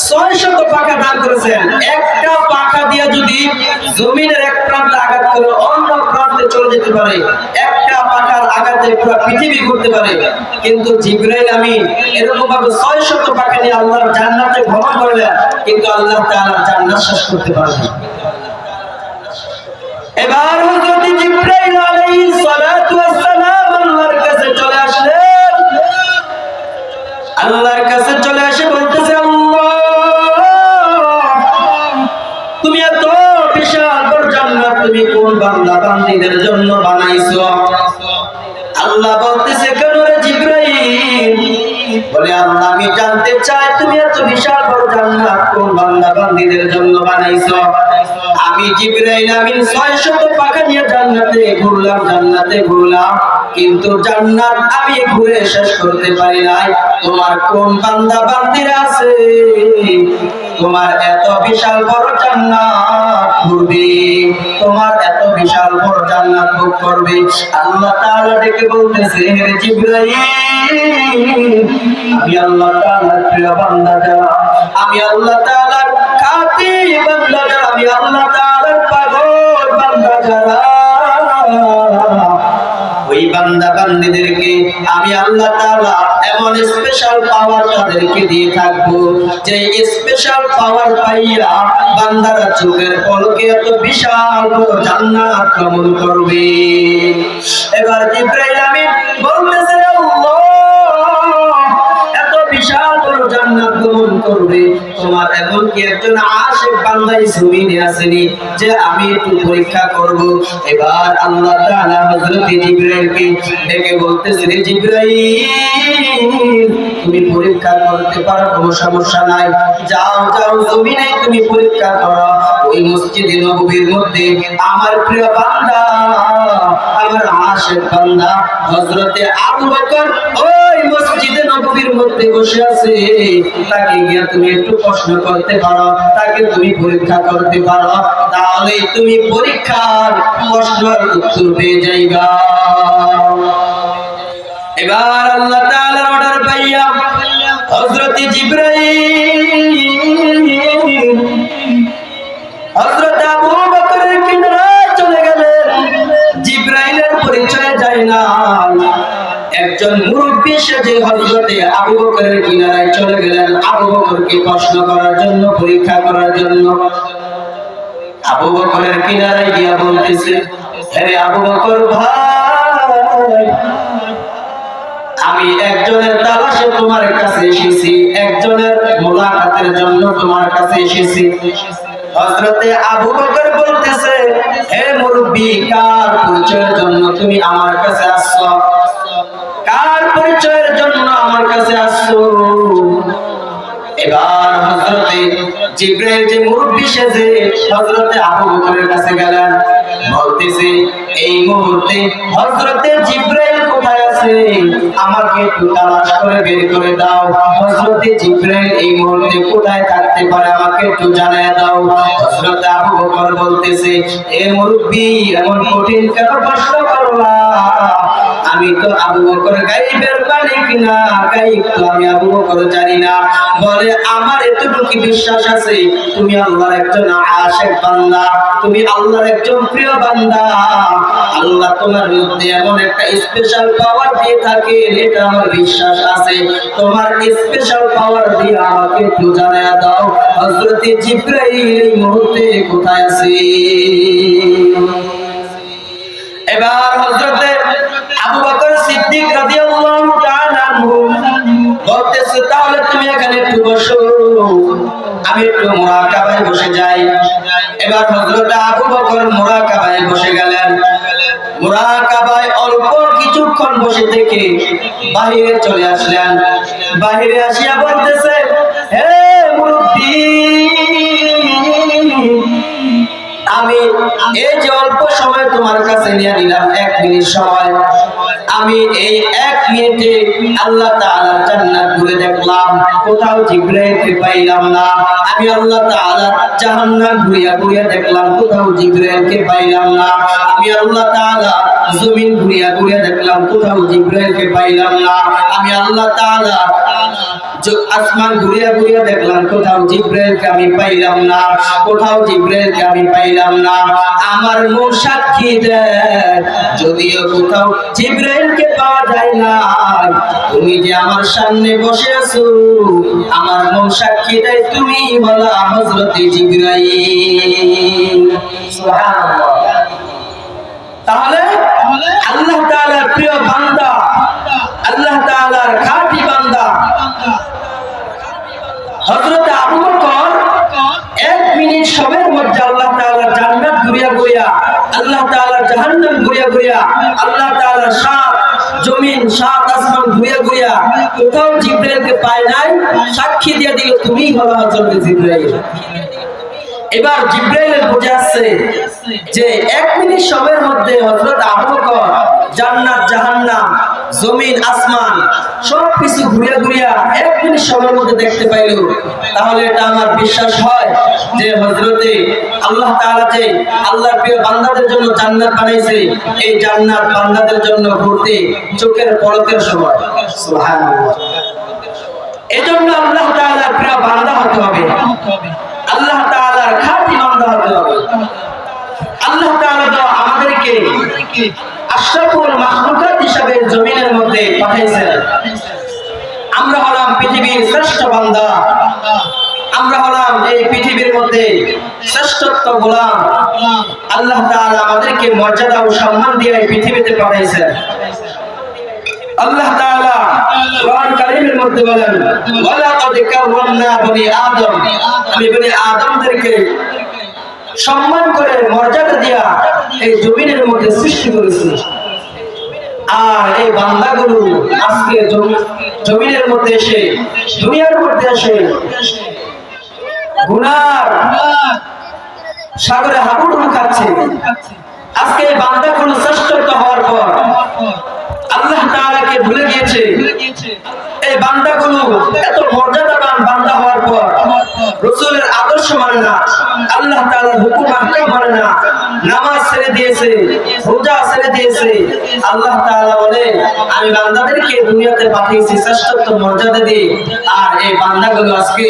600 পাখা দান করেছেন। একটা পাখা দিয়ে যদি জমিনের এক প্রান্তে আঘাত করে অন্য প্রান্তে চলে যেতে পারে, একটা পাখার আঘাতে পুরো পৃথিবী ঘুরতে পারে। কিন্তু জিবরাইল আমিন এরকম ভাবে 600 পাখা নিয়ে আল্লাহর জান্নাতে ভ্রমণ করলেন, কিন্তু আল্লাহ তাআলার জান্নাত শেষ করতে পারলেন। এবার হযরত জিবরাইল আলাইহিস সালাতু ওয়াস সালাম আল্লাহর কাছে চলে আসলেন। আল্লাহর কাছে চলে এসে বলতেছে, আল্লাহ তুমি এত বিশাল বড় জান্নাত তুমি কোন বান্দা বান্দীদের জন্য বানাইছো? আল্লাহ বলতেছে, কেন রে জিবরাইল? বলে, আল্লাহ আমি জানতে চাই তুমি এত বিশাল বড় জান্নাত কোন বান্দা বান্দীদের জন্য বানাইছো। আমি জিবরাইল আমিন 600 পাখা নিয়ে জান্নাতে ঘুরলাম, কিন্তু জান্নাত আমি ঘুরে শেষ করতে পারি নাই। তোমার কোন বান্দা বান্দীরা আছে তোমার এত বিশাল বড় জান্নাত ঘুরবে, তোমার এত বিশাল বড় জান্নাত ভোগ করবে? আল্লাহ তাআলা ডেকে বলতেছে, হে জিবরাইল আমি আল্লাহ তাআলার প্রিয় বান্দা যারা, আমি আল্লাহ তাআলার খাঁটি বান্দা যারা, আমি আল্লাহ তাআলার পাগল বান্দা যারা, ওই বান্দা বান্দীদেরকে আমি আল্লাহ তাআলা এমন স্পেশাল পাওয়ার তাদেরকে দিয়ে থাকবো, যে স্পেশাল পাওয়ার পাইয়া বান্দারা চোখের পলকে এত বিশাল বড় জান্নাত কবুল করবে। এবার জিবরাইল আমিন বলতেছে, আল্লাহ এত বিশাল বড় জান্নাত কবুল করবে, তোমার এমন কি একজন আশিক বান্দাই জমিনে আসেনি যে আমি একটু পরীক্ষা করব? এবার আল্লাহ তাআলা হযরত জিবরাইলকে ডেকে বলতেছে, জিবরাইল তুমি পরীক্ষা করতে পারো, কোনো সমস্যা নাই, যাও জমিনে তুমি পরীক্ষা করো। ওই মসজিদে নববীর মধ্যে আমার প্রিয় বান্দা, আমার আশিক বান্দা হযরত আবু বকর ওই মসজিদে নববীর মধ্যে বসে আছে, তাকে গিয়ে তুমি একটু প্রশ্ন করতে পারো, তাকে তুমি পরীক্ষা করতে পারো, তাহলে তুমি পরীক্ষার প্রশ্নের উত্তর পেয়ে যাইবা। এবার আল্লাহ তাআলার অর্ডার পাইয়া হযরত জিবরাইল হযরত আবু বকরের কিনারায় চলে গেলেন। জিবরাইলের পরিচয় যায় না, একজন মুরব্বী সেজে হযরত আবু বকরের কিনারায় চলে গেলেন আবু বকরকে প্রশ্ন করার জন্য, পরীক্ষা করার জন্য। আবু বকরের কিনারায় গিয়া বলতেছে, হে আবু বকর ভাই, আমি একজনের তালাশে তোমার কাছে এসেছি, একজনের মোলাকাতের জন্য তোমার কাছে এসেছি। হযরতে আবু বকর বলতেছে, হে মুরব্বী, কার পরিচয়ের জন্য তুমি আমার কাছে আসছো? কার পরিচয়ের জন্য আমার কাছে আসছো? এবার হযরতে জিবরাইল যে মুরব্বী সেজে হযরতে আবু বকরের কাছে গেলেন, বলতেছে, এই মুহূর্তে হযরতে জিবরাইল কোথায় আছে? আমাকে একটু তালাশ করে বের করে দাও। হযরতে জিবরাইল এই মুহূর্তে কোথায় থাকতে পারে আমাকে একটু জানিয়ে দাও। হযরতে আবু বকর বলতেছে, এ মুরব্বী এমন কঠিন কেন প্রশ্ন করলা? আমি তো আবু বকর গায়বের মালিক না, গায়ব তো আমি আবু বকর জানি না। বলে আমার এতটুকু বিশ্বাস আছে তুমি আল্লাহর একজন আশিক বান্দা, তুমি আল্লাহর একজন প্রিয় বান্দা। আল্লাহ তোমার মধ্যে এমন একটা স্পেশাল পাওয়ার দিয়ে থাকে, এটা আমার বিশ্বাস আছে। তোমার স্পেশাল পাওয়ার দিয়ে আমাকে একটু জানায়া দাও হযরত জিবরাইল এই মুহূর্তে কোথায় আছে। এবার হযরত আবু বকর সিদ্দিক রাদিয়াল্লাহু তাআলা আনহু বলতেছে তাহলে তুমি এখানে একটু বসো, আমি একটু মুরাকাবায় বসে যাই। এবার হযরত আবু বকর মুরাকাবায় বসে গেলেন। মুরাকাবায় অল্প কিছুক্ষণ বসে থেকে বাহিরে চলে আসলেন। বাহিরে আসিয়া বলতেছে হে মুরব্বি, আমি এই যে অল্প সময় তোমার কাছে নিয়ে নিলাম 1 মিনিট সময়, আমি এই 1 মিনিটে আল্লাহ তাআলার জান্নাত ঘুরে দেখলাম, কোথাও জিবরাইলকে পাইলাম না। আমি আল্লাহ তাআলার জাহান্নাম ঘুরিয়া ঘুরিয়া দেখলাম, কোথাও জিবরাইলকে পাইলাম না। আমি আল্লাহ তাআলা জমিন ঘুরিয়া ঘুরিয়া দেখলাম, কোথাও জিবরাইলকে পাইলাম না। আমি আল্লাহ তাআলা আসমান ঘুরিয়া ঘুরিয়া দেখলাম, কোথাও জিবরাইলকে আমি পাইলাম না, কোথাও জিবরাইলকে আমি পাইলাম না। আমার মন সাক্ষী দেয় যদিও কোথাও জিবরাইলকে পাওয়া যায় না, তুমি যে আমার সামনে বসে আছো আমার মন সাক্ষী দেয় তুমি হলো হযরত জিবরাইল। সুবহানাল্লাহ। তাহলে আল্লাহ তাআলার প্রিয় বান্দা, আল্লাহ তাআলার খাঁটি বান্দা হযরত আবু বকর 1 মিনিট সময়ের মধ্যে আল্লাহ তাআলার জান্নাত ঘুরিয়া ঘুরিয়া, আল্লাহ তাআলার জাহান্নাম ঘুরিয়া ঘুরিয়া, আল্লাহ তাআলার 7 জমিন 7 আসমান ঘুরিয়া ঘুরিয়া কোথাও জিবরাইলকে পায় নাই, সাক্ষী দিয়ে দিল তুমি হলো হযরত জিবরাইল। এবার জিবরাইলের বুঝে আসছে যে 1 মিনিট সময়ের মধ্যে হযরত আবু বকর জান্নাত জাহান্নাম জমিন আসমান সবকিছু ঘুরিয়া ঘুরিয়া 1 মিনিট সময়ের মধ্যে দেখতে পাইল। তাহলে এটা আমার বিশ্বাস হয় যে হযরতে আল্লাহ তাআলা যে আল্লাহর প্রিয় বান্দাদের জন্য জান্নাত বানাইছে, এই জান্নাত বান্দাদের জন্য ঘুরতে চোখের পলকের সময়। সুবহানাল্লাহ। এজন্য আল্লাহ তাআলার প্রিয় বান্দা হতে হবে, আল্লাহ তাআলার খাঁটি বান্দা হতে হবে। আল্লাহ তাআলা তো আমাদেরকে আশরাফুল মাখলুকাত হিসেবে জমিনের মধ্যে পাঠাইছেন। আমরা হলাম পৃথিবীর শ্রেষ্ঠ বান্দা, আমরা হলাম এই পৃথিবীর মধ্যে শ্রেষ্ঠত্ব গোলাম। আল্লাহ তাআলা আমাদেরকে মর্যাদা ও সম্মান দিয়ে এই পৃথিবীতে পাঠাইছেন। আল্লাহ তাআলা কোরআন কারীমের মধ্যে বলেন ওয়ালাকাদ কাররামনা বনি আদম, আমি বনি আদমদেরকে সম্মান করে মর্যাদা দিয়া এই জমিনের মধ্যে সৃষ্টি করেছি। আর এই বান্দাগুলো আজকে জমিনের মধ্যে এসে, দুনিয়ার মধ্যে এসে গুনার সাগরে হাবুডুবু খাচ্ছে। আজকে এই বান্দাগুলো শ্রেষ্ঠত্ব হওয়ার পর আল্লাহ তাআলাকে ভুলে গিয়েছে। এই বান্দাগুলো এত মর্যাদাবান বান্দা হওয়ার পর রাসূলের আদর্শ মানে না, আল্লাহ তাআলার হুকুম আহকাম মানে না, নামাজ ছেড়ে দিয়েছে, রোজা ছেড়ে দিয়েছে। আল্লাহ তাআলা বলে আমি বান্দাদেরকে দুনিয়াতে পাঠিয়েছি শ্রেষ্ঠত্ব মর্যাদা দিয়ে, আর এই বান্দাগুলো আজকে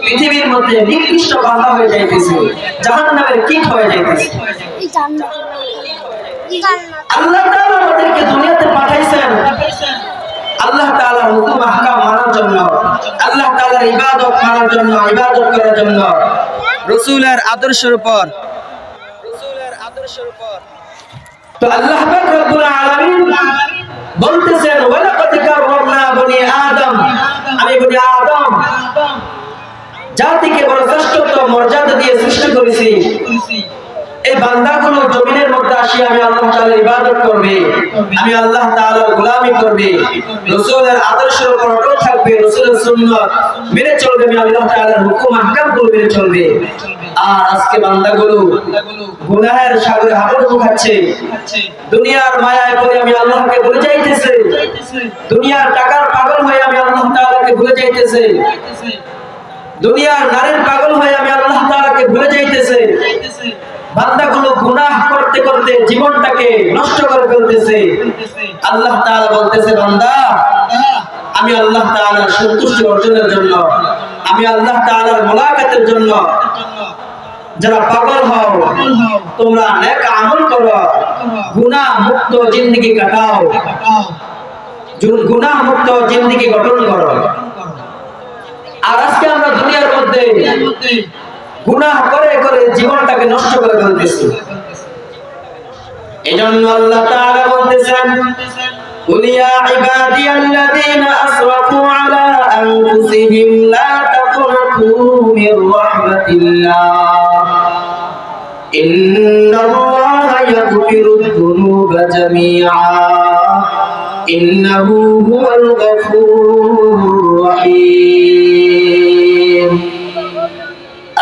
পৃথিবীর মধ্যে নিকৃষ্ট বান্দা হয়ে যাইতেছে, জাহান্নামের কীট হয়ে যাইতেছে। আল্লাহ তাআলা আমাদেরকে দুনিয়াতে পাঠাইছেন আল্লাহ তাআলার হুকুম আহকাম মানার জন্য, আল্লাহ তাআলার ইবাদত মানার জন্য, ইবাদত করার জন্য, রাসূলের আদর্শের উপর। তো আল্লাহ পাক রব্বুল আলামিন বলতেছেন ওয়ালাকাদ কাররামনা বনি আদম, আমি বনি আদম জাতিকে বড় শ্রেষ্ঠত্ব মর্যাদা দিয়ে সৃষ্টি করেছি। এই বান্দাগুলো জমিনের মধ্যে আসি আমি আল্লাহ তাআলার ইবাদত করবে, আমি আল্লাহ তাআলার গোলামি করবে, রাসূলের আদর্শের উপর অটল থাকবে, রাসূলের সুন্নাত মেনে চলবে, আমি আল্লাহ তাআলার হুকুম আহকামগুলো মেনে চলবে। আর আজকে বান্দাগুলো গুনাহের সাগরে হাবুডুবু খাচ্ছে, দুনিয়ার মায়ায় পড়ে আমি আল্লাহকে ভুলে যাইতেছে, দুনিয়ার টাকার পাগল হয়ে আমি আল্লাহ তাআলাকে ভুলে যাইতেছে, দুনিয়ার নারীর পাগল হয়ে আমি আল্লাহ তাআলাকে ভুলে যাইতেছে। বান্দাগুলো গুনাহ করতে করতে জীবনটাকে নষ্ট করে ফেলতেছে। আল্লাহ তাআলা বলতেছে, বান্দা, আমি আল্লাহ তাআলার সন্তুষ্টি অর্জনের জন্য, আমি আল্লাহ তাআলার মুলাকাতের জন্য যারা পাগল হও, তোমরা নেক আমল করো, গুনাহ মুক্ত জিন্দেগি কাটাও, গুনাহ মুক্ত জিন্দেগি গঠন করো। আর আজকে আমরা দুনিয়ার মধ্যে গুনাহ করে করে জীবনটাকে নষ্ট করে ফেলতেছি। এজন্য আল্লাহ তাআলা বলতেছেন, قل يا عبادي الذين أسرفوا على أنفسهم لا تقنطوا من رحمة الله إن الله يغفر الذنوب جميعا إنه هو الغفور الرحيم।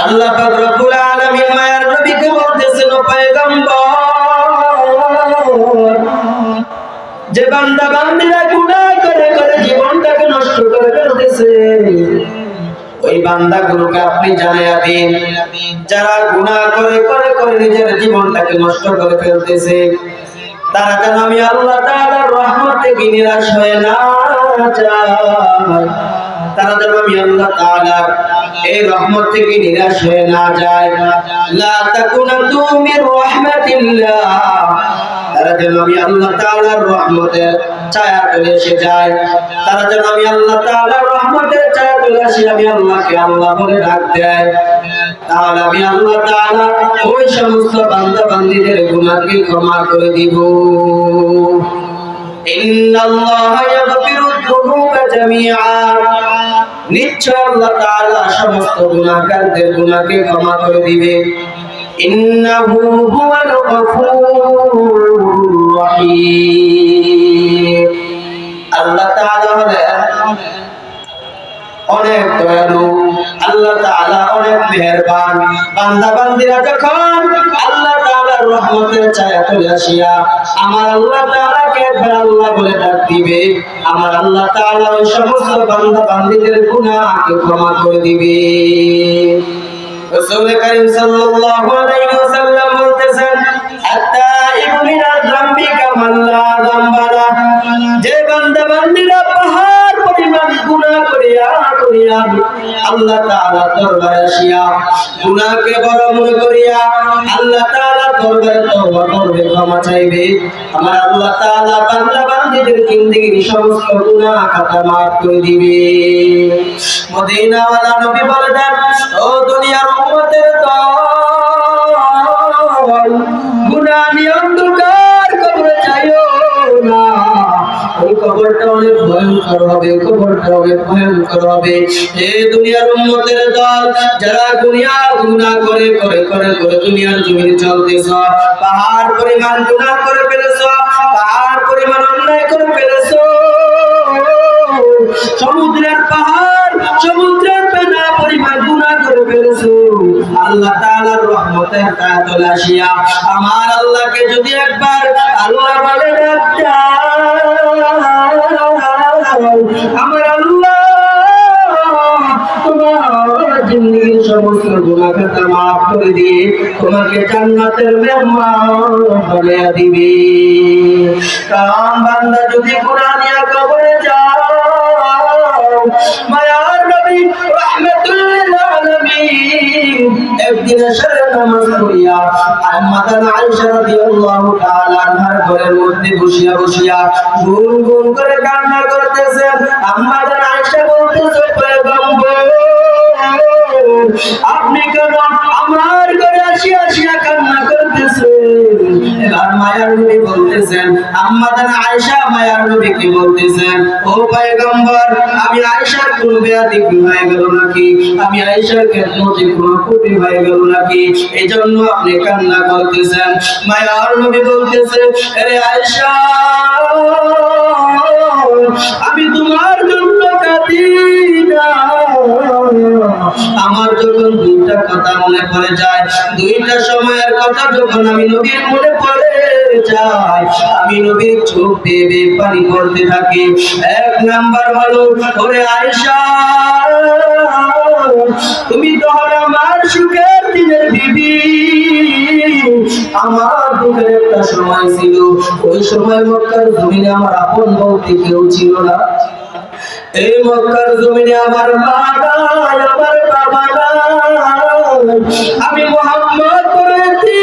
আল্লাহ পাক রব্বুল আলামিন মায়ার নবীকে বলতেছেন, ও পয়গম্বর, যে বান্দা বান্দীরা গুনাহ করে করে জীবনটাকে নষ্ট করে ফেলতেছে, ওই বান্দাগুলোকে আপনি জানায়া দিন, যারা গুনাহ করে করে করে নিজের জীবনটাকে নষ্ট করে ফেলতেছে, তারা যেন আমি আল্লাহ তাআলার রহমতে নিরাশ হয়ে না যায়, তারা যেন আমি আল্লাহ তাআলার এই রহমত থেকে নিরাশ হয়ে না যায়। লা তাকুনাতু মির রাহমাতিল্লাহ, তারা যেন আমি আল্লাহ তাআলার রহমতের ছায়া তলে এসে যায়, তারা যেন আমি আল্লাহ তাআলার রহমতের ছায়া তলে এসে আমি আল্লাহকে আল্লাহ বলে ডাক দেয়। তাহলে আমি আল্লাহ তাআলা ওই সমস্ত বান্দা বান্দীদের গুনাহকে ক্ষমা করে দিব। ইন্নাল্লাহা ইয়াগফিরুদ যুনুবা জামিআ, নিশ্চয় আল্লাহ তাআলা সমস্ত গুনাহগারদের গুনাহকে ক্ষমা করে দিবে। ইন্নাহু হুয়াল গফুরুর রহিম, আল্লাহ তাআলা হলেন অনেক দয়ালু, আল্লাহ তাআলা অনেক মেহেরবান। বান্দা বান্দীরা যখন আল্লাহ তাআলার রহমতের ছায়া তলে আসিয়া আমার আল্লাহ তাআলাকে একবার আল্লাহ বলে ডাক দিবে, আমার আল্লাহ তাআলা ওই সমস্ত বান্দা বান্দীদের গুনাহকে ক্ষমা করে দিবে। রাসূল কারীম সাল্লাল্লাহু আলাইহি ওয়াসাল্লাম বলতেছেন, আত-তাইবু মিনাল যামবি কামান লা যামবা লা, যে বান্দা বান্দীরা পাহাড় পরিমাণ গুনাহ করিয়া করিয়া আল্লাহ তাআলার দরবারে আসিয়া গুনাহকে বড় মনে করিয়া আল্লাহ তাআলার দরবারে তওবা করবে, ক্ষমা চাইবে, আমার আল্লাহ তাআলা বান্দা বান্দীদের জিন্দেগির সমস্ত গুনাহ খাতা মাফ করে দিবে। মদিনা ওয়ালা নবী বলেন, ও দুনিয়ার উম্মতের দল, গুনাহ নিয়ে অন্ধকার কবরে যাইও না, ওই কবরটা অনেক ভয়ঙ্কর হবে, কবরটা অনেক ভয়ঙ্কর হবে। এ দুনিয়ার উম্মতের দল, যারা গুনাহ করে করে করে করে দুনিয়ার জমিনে চলতেছ, পাহাড় পরিমাণ গুনাহ করে ফেলেছ, পাহাড় পরিমাণ অন্যায় করে ফেলেছ, সমুদ্রের পাহাড় সমুদ্রের পেনা পরিমাণ গুনাহ করে ফেলেছ, আল্লাহ তাআলার রহমতের ছায়া তলে আসিয়া আমার আল্লাহকে যদি একবার আল্লাহ বলে ডাক দাও, আমার আল্লাহ তোমার জিন্দেগির সমস্ত গুনাহ খাতা মাফ করে দিয়ে তোমাকে জান্নাতের মেহমান বানিয়ে দিবে। কাম বান্দা যদি গুনাহ নিয়ে কবরে যাও, মায়ার নবী রাহমাতুল লিল আলামিন একদিন এশারের নামাজ পড়িয়া আম্মাদান আয়েশা রাদিয়াল্লাহু তাআলা আনহার ঘরের মধ্যে বসিয়া বসিয়া গুনগুন করে কান্না করতেছেন। আম্মাদান আয়েশা বলতেছে, পয়গম্বর, আপনি কেন আমার ঘরে আসিয়া আসিয়া কান্না করতেছেন? এবার মায়ার নবী বলতেছেন, আম্মাদান আয়েশা মায়ার নবীকে বলতেছেন, ও পয়গম্বর, আমি আয়েশার কোন বেয়াদবি হয়ে গেল নাকি? আমি আয়েশার খেদমতে কোন ত্রুটি হয়ে গেল নাকি? এজন্য আপনি কান্না করতেছেন? মায়ার নবী বলতেছেন, আরে আয়েশা, আমি তোমার জন্য কাঁদি না, আমার যখন দুইটা কথা মনে পড়ে যায়, দুইটা সময়ের কথা যখন আমি নবীর মনে পড়ে যায়, আমি নবীর চোখ দিয়ে বেয়ে পানি পড়তে থাকি। এক নাম্বার হলো, ওরে আয়েশা, তুমি তো আমার সুখের দিনের বিবি, আমার দুঃখের একটা সময় ছিল, ওই সময় মক্কার জমিনে আমার আপন বলতে কেউ ছিল না। এই মক্কার জমিনে আমার মা নাই, আমার বাবা নাই। আমি মুহাম্মদ করেছি,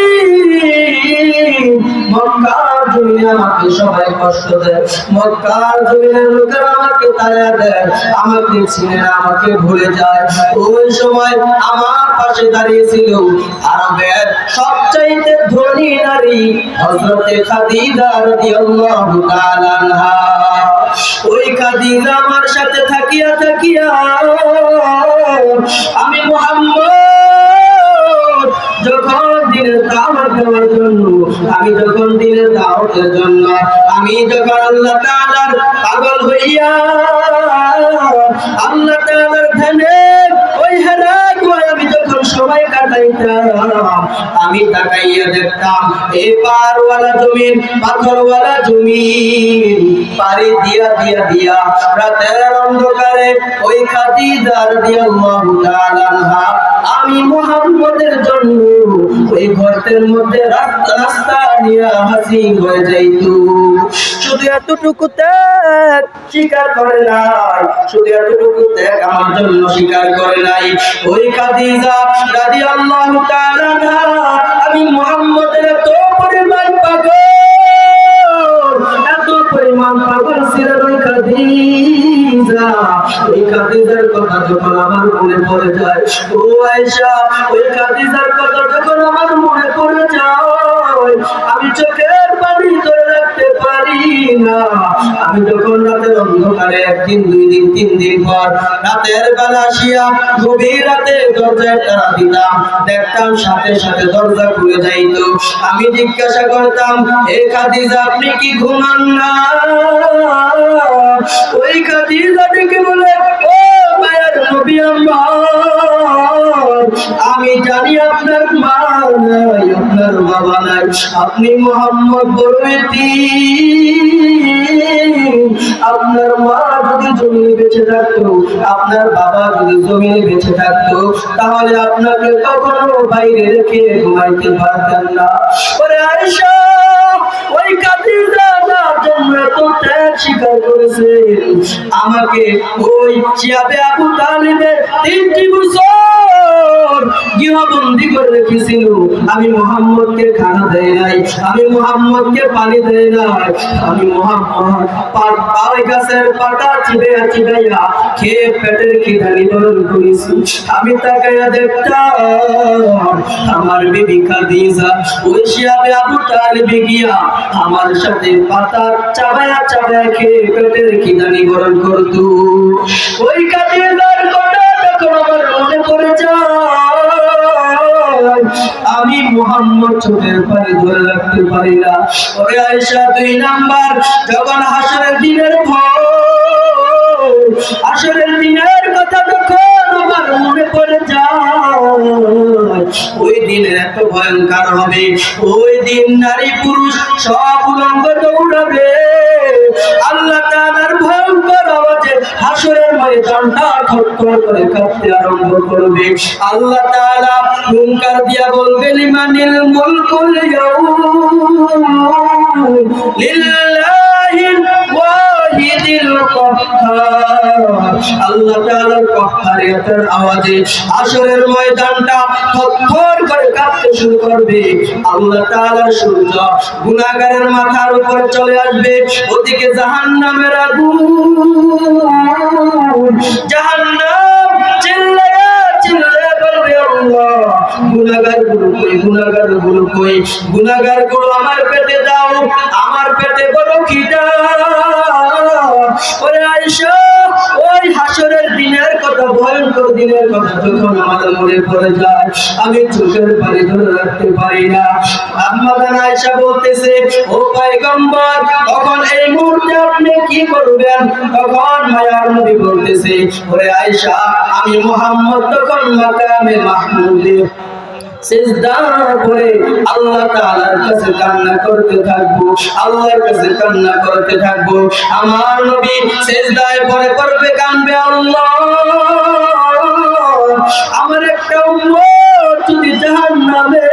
মক্কার জমিনে আমাকে সবাই কষ্ট দেয়, মক্কার জমিনের লোকেরা আমাকে তাড়া দেয়, আমাকে চিনে না, আমাকে ভুলে যায়। ওই সময় আমার পাশে দাঁড়িয়ে ছিল আরবের সবচাইতে ধনী নারী হযরতে খাদিজা রাদিয়াল্লাহু তাআলা আনহা। ওই খাদিজা আমার সাথে থাকিয়া থাকিয়া আমি মুহাম্মদ যখন দিনের দাওয়াত দেওয়ার জন্য, আমি যখন দিনের দাওয়াতের জন্য, আমি যখন আল্লাহ তাআলার পাগল হইয়া আল্লাহ তাআলার ধ্যানে ওই হেরা গুহায় আমি যখন সময় কাটাইতাম, আমি তাকাইয়া দেখতাম এই পারওয়ালা জমিন, পাথরওয়ালা জমিন পাড়ি দিয়া দিয়া দিয়া রাতের অন্ধকারে ওই খাদিজা রাদিয়াল্লাহু তাআলা আনহা আমি মুহাম্মদের জন্য ওই গর্তের মধ্যে রাস্তা নিয়ে হাসিন হয়ে যাইত। শুধু এতটুকু ত্যাগ স্বীকার করে নাই, শুধু এতটুকু ত্যাগ আমার জন্য স্বীকার করে নাই। ওই খাদিজা রাদিয়াল্লাহু তাআলা আনহা আমি মুহাম্মদের এত পরিমাণ পাগল, এত পরিমাণ পাগল ছিলেন ওই খাদিজা। ওই খাদিজার কথা যখন আমার মনে পড়ে যায়, ও আয়েশা, ওই খাদিজার কথা যখন আমার মনে পড়ে যায়, আমি চোখের পানি ধরে রাখতে পারি না। আমি যখন রাতের অন্ধকারে একদিন, দুই দিন, তিন দিন পর রাতের বেলা আসিয়া গভীর রাতে দরজায় তালা দিতাম, দেখতাম সাথে সাথে দরজা খুলে যাইত। আমি জিজ্ঞাসা করতাম, এ খাদিজা আপনি কি ঘুমান না? ওই খাদিজা ডেকে বলে, ও মায়ের নবী আমার, আমি জানি আপনার মা নাই, আপনার বাবা নাই, আপনি মুহাম্মদ বড় এতিম। আপনার মা যদি জমিনে বেঁচে থাকতো, আপনার বাবা যদি জমিনে বেঁচে থাকতো, তাহলে আপনাকে কখনো বাইরে রেখে ঘুমাইতে পারতেন না। ওরে আয়েশা, ওই খাদিজা যার জন্য এত ত্যাগ স্বীকার করেছে, আমাকে ওই শিয়াবে আবু তালিবের 3টি বছর গৃহবন্দী করে রেখেছিল। আমি মুহাম্মদকে খানা দেয় নাই, আমি মুহাম্মদকে পানি দেয় নাই, আমি মুহাম্মদ পাই গাছের পাতা চিবাইয়া চিবাইয়া খেয়ে পেটের খিদা নিবারণ করেছি। আমি তাকাইয়া দেখতাম আমার বিবি খাদিজা ওই শিয়াবে আবু তালিবে গিয়া আমার সাথে পাতা চাবায়া চাবায়া খেয়ে পেটের খিদা নিবারণ করত। ওই খাদিজার কথা যখন আমার মনে পড়ে যায়, আমি মুহাম্মদ চোখের পানি ধরে রাখতে পারি না। ওরে আয়েশা, 2 নাম্বার, যখন হাসরের দিনের ভয়, হাসরের দিনের কথা যখন আমার মনে পড়ে যায়, ওই দিন এত ভয়ঙ্কর হবে, ওই দিন নারী পুরুষ সব উলঙ্গ দৌড়াবে, আল্লাহ তাআলার ভয়ঙ্কর আওয়াজে হাসরের ময়দানটা থরথর করে কাঁপতে আরম্ভ করবে। আল্লাহ তাআলা হুঙ্কার দিয়া বলবে, লিমানিল মুলকুল ইয়াউম লিল্লাহিল ওয়াহিদিল কাহ্হার। আল্লাহ তাআলার কাহ্হারিয়তের আওয়াজে হাসরের ময়দানটা থরথর করে কাঁপতে শুরু করবে। আল্লাহ তাআলার সূর্য গুনাহগারের মাথার উপর চলে আসবে। ওদিকে জাহান্নামের আগুন, জাহান্নাম চিল্লায়া চিল্লায়া বলবে, আল্লাহ, গুনাহগারগুলো কই, গুনাহগারগুলো কই, গুনাহগারগুলো আমার পেটে দাও, আমার পেটে বড় খিদা। ওরে আয়েশা, ওই হাসরের দিনের কথা, ভয়ঙ্কর দিনের কথা যখন আমার মনে পড়ে যায়, আমি চোখের পানি ধরে রাখতে পারি না। আম্মা জান আয়েশা বলতেছে, ও পয়গম্বর, তখন এই মুহূর্তে আপনি কি করবেন? তখন মায়ার নবী বলতেছে, ওরে আয়েশা, আমি মুহাম্মদ তখন মাকামে মাহমুদে সিজদা করে আল্লাহ তাআলার কাছে কান্না করতে থাকবো, আল্লাহর কাছে কান্না করতে থাকবো। আমার নবী সিজদায় পড়ে পড়বে, কাঁদবে, আল্লাহ, আমার একটা উম্মত যদি জাহান্নামে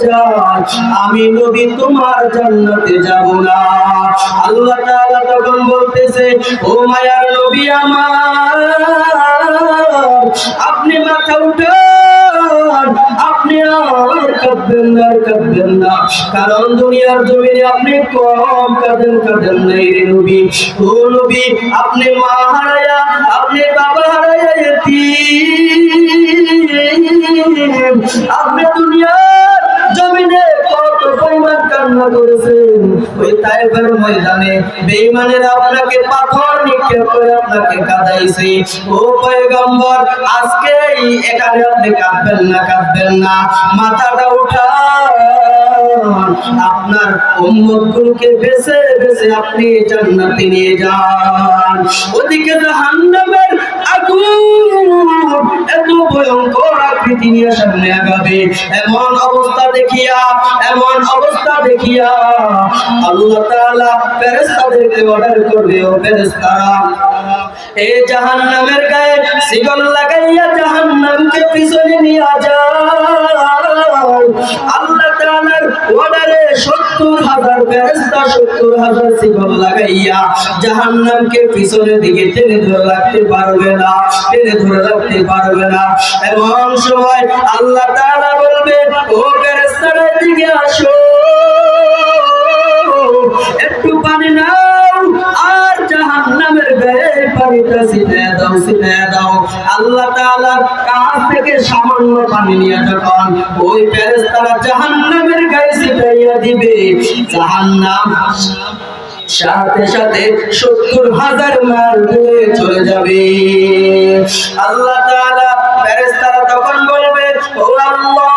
যায়, আমি নবী তোমার জান্নাতে যাব না। আল্লাহ তাআলা তখন বলতেছে, ও মায়ার নবী আমার, আপনি মাথা উঠান, আপনি আর কাঁদবেন না, কারণ দুনিয়ার জমিনে আপনি কম কাঁদেন নাই রে নবী। ও নবী, আপনি মা হারায়া, আপনি বাবা হারায়া ইতিম, আপনি দুনিয়ার জমিনে কত পরিমাণ কান্না করেছেন। ওই তায়েফের ময়দানে বেঈমানেরা আপনাকে পাথর নিক্ষেপ করে আপনাকে কাঁদাইছে। ও পয়গম্বর, আজকে এখানে আপনি কাঁদবেন না, মাথাটা উঠান, আপনার উম্মতগুলোকে বেছে বেছে আপনি জান্নাতে নিয়ে যান। ওদিকে জাহান্নামের আগুন এত ভয়ঙ্কর আকৃতি নিয়ে সামনে আগাবে। এমন অবস্থা দেখিয়া আল্লাহ তাআলা ফেরেশতাদেরকে অর্ডার করবে, ও ফেরেশতারা, এই জাহান্নামের গায়ে শিকল লাগাইয়া জাহান্নামকে পিছনে নিয়ে যাও। আল্লাহ তাআলার অর্ডারে ৭০,০০০ ফেরেশতা ৭০,০০০ শিকল লাগাইয়া জাহান্নামকে পিছনের দিকে টেনে ধরে রাখতে পারবে না। এমন সময় আল্লাহ তাআলা বলবে, ও ফেরেশতারা এদিকে আসো, একটু পানি নাও আর জাহান্নামের গায়ে পানিটা ছিটিয়ে দাও। আল্লাহ তাআলার কাছ থেকে সামান্য পানি নিয়ে যখন ওই ফেরেশতারা জাহান্নামের গায়ে ছিটাইয়া দিবে, জাহান্নাম সাথে সাথে ৭০,০০০ মাইল দূরে চলে যাবে। আল্লাহ তাআলা ফেরেশতারা তখন বলবে, ও আল্লাহ,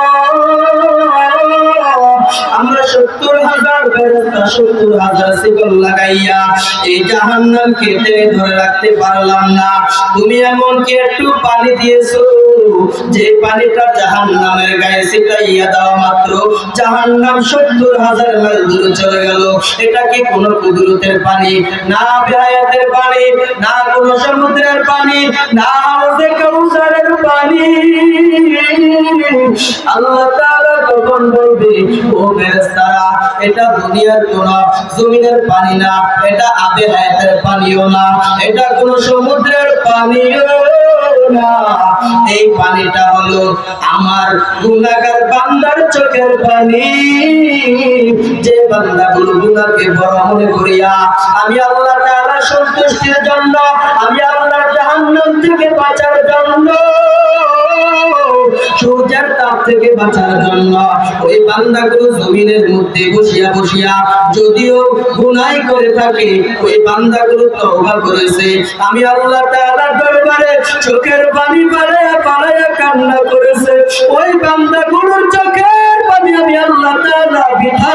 আমরা ৭০,০০০ ফেরেশতা ৭০,০০০ শিকল লাগাইয়া এই জাহান্নামকে টেনে ধরে রাখতে পারলাম না। তুমি এমন কি একটু পানি দিয়েছো, যে পানিটা জাহান্নামের গায়ে ছিটাইয়া দেওয়া মাত্র জাহান্নাম ৭০,০০০ মাইল দূরে চলে গেল। এটা কি কোনো কুদরতের পানি? না বেহায়াতের পানি, না কোনো সমুদ্রের পানি, না হাউজে কাউসারের পানি। আল্লাহ তাআলা তখন বলবে, ও ফেরেশতারা, এটা দুনিয়ার কোন জমিনের পানি না, এটা আবে হায়াতের পানিও না, এটা কোন সমুদ্রের পানিও না, এই পানিটা হলো আমার গুনাহগার বান্দার চোখের পানি। যে বান্দাগুলো গুনাহকে বড় মনে করিয়া আমি আল্লাহ তাআলার সন্তুষ্টির জন্য, আমি আল্লাহর জাহান্নাম থেকে বাঁচার জন্য, সূর্যের তাপ থেকে বাঁচার জন্য ওই বান্দাগুলো জমিনের মধ্যে বসিয়া যদিও গুনাহ করে থাকে, ওই বান্দাগুলো তওবা করেছে, আমি আল্লাহ তাআলার দরবারে চোখের পানি পালায়া কান্না করেছে, ওই বান্দাগুলোর চোখের পানি আমি আল্লাহ তাআলা বিঠা